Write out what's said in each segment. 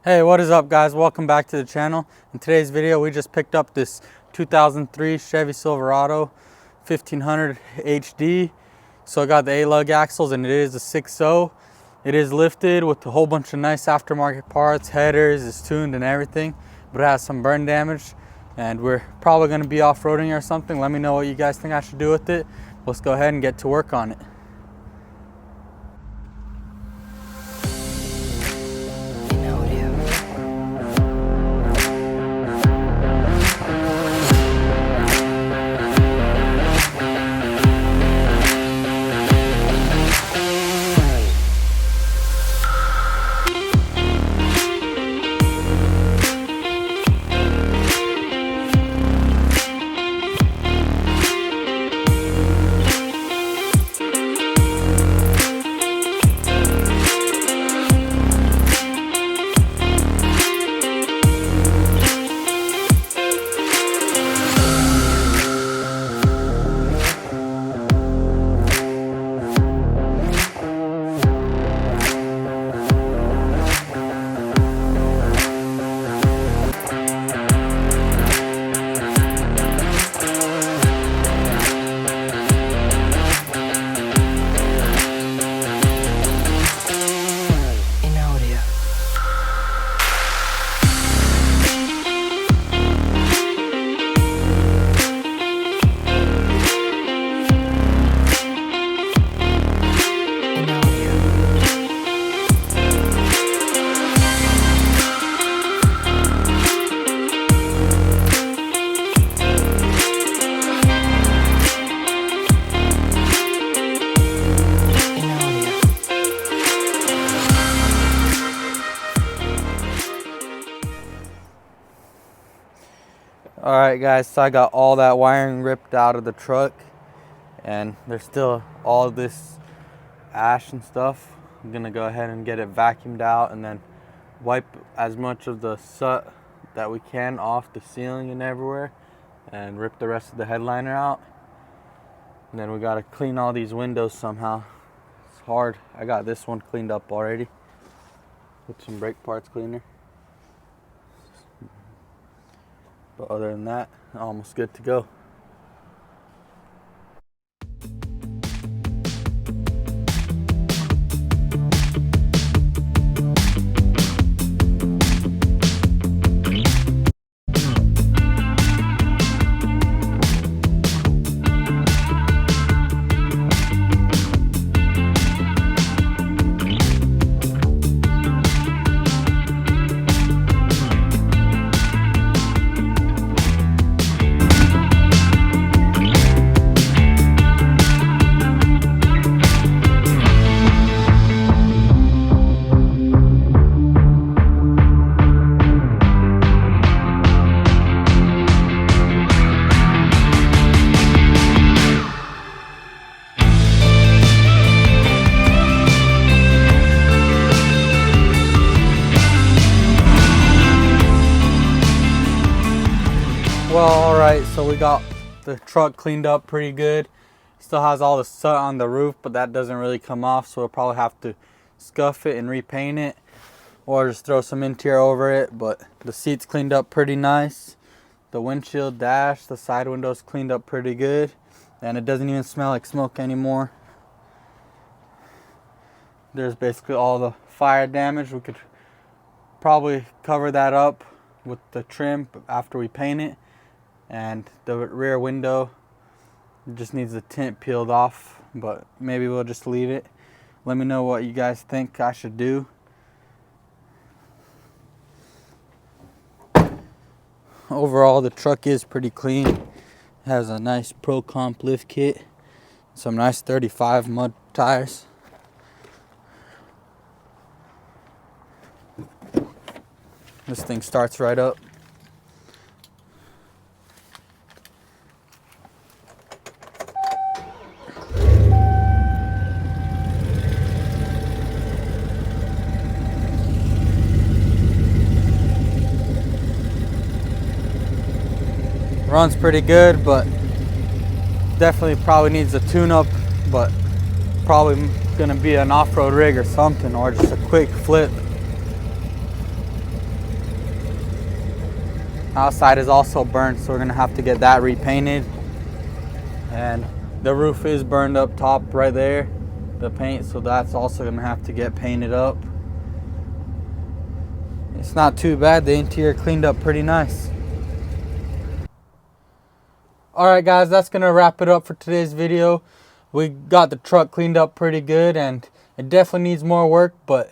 Hey, what is up guys? Welcome back to the channel. In today's video we just picked up this 2003 Chevy Silverado 1500 HD. So I got the A-lug axles and it is a 6.0. It is lifted with a whole bunch of nice aftermarket parts, headers, it's tuned and everything, but it has some burn damage and we're probably going to be off-roading or something. Let me know what you guys think I should do with it. Let's go ahead and get to work on it. Alright guys, so I got all that wiring ripped out of the truck and there's still all this ash and stuff. I'm gonna go ahead and get it vacuumed out and then wipe as much of the soot that we can off the ceiling and everywhere and rip the rest of the headliner out. And then we gotta clean all these windows somehow. It's hard. I got this one cleaned up already with some brake parts cleaner. But other than that, almost good to go. Well, alright, so we got the truck cleaned up pretty good. Still has all the soot on the roof, but that doesn't really come off, so we'll probably have to scuff it and repaint it or just throw some interior over it. But the seats cleaned up pretty nice. The windshield, dash, the side windows cleaned up pretty good, and it doesn't even smell like smoke anymore. There's basically all the fire damage. We could probably cover that up with the trim after we paint it. And the rear window just needs the tint peeled off, but maybe we'll just leave it. Let me know what you guys think I should do. Overall, the truck is pretty clean. It has a nice Pro Comp lift kit, some nice 35 mud tires. This thing starts right up. Runs pretty good, but definitely probably needs a tune-up, but probably gonna be an off-road rig or something, or just a quick flip. Outside is also burnt, so we're gonna have to get that repainted. And the roof is burned up top right there, the paint, so that's also gonna have to get painted up. It's not too bad. The interior cleaned up pretty nice. Alright guys, that's gonna wrap it up for today's video. We got the truck cleaned up pretty good, and it definitely needs more work, but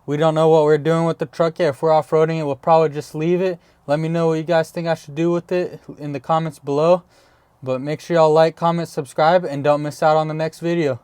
we don't know what we're doing with the truck yet. If we're off-roading it, we'll probably just leave it. Let me know what you guys think I should do with it in the comments below. But make sure y'all like, comment, subscribe, and don't miss out on the next video.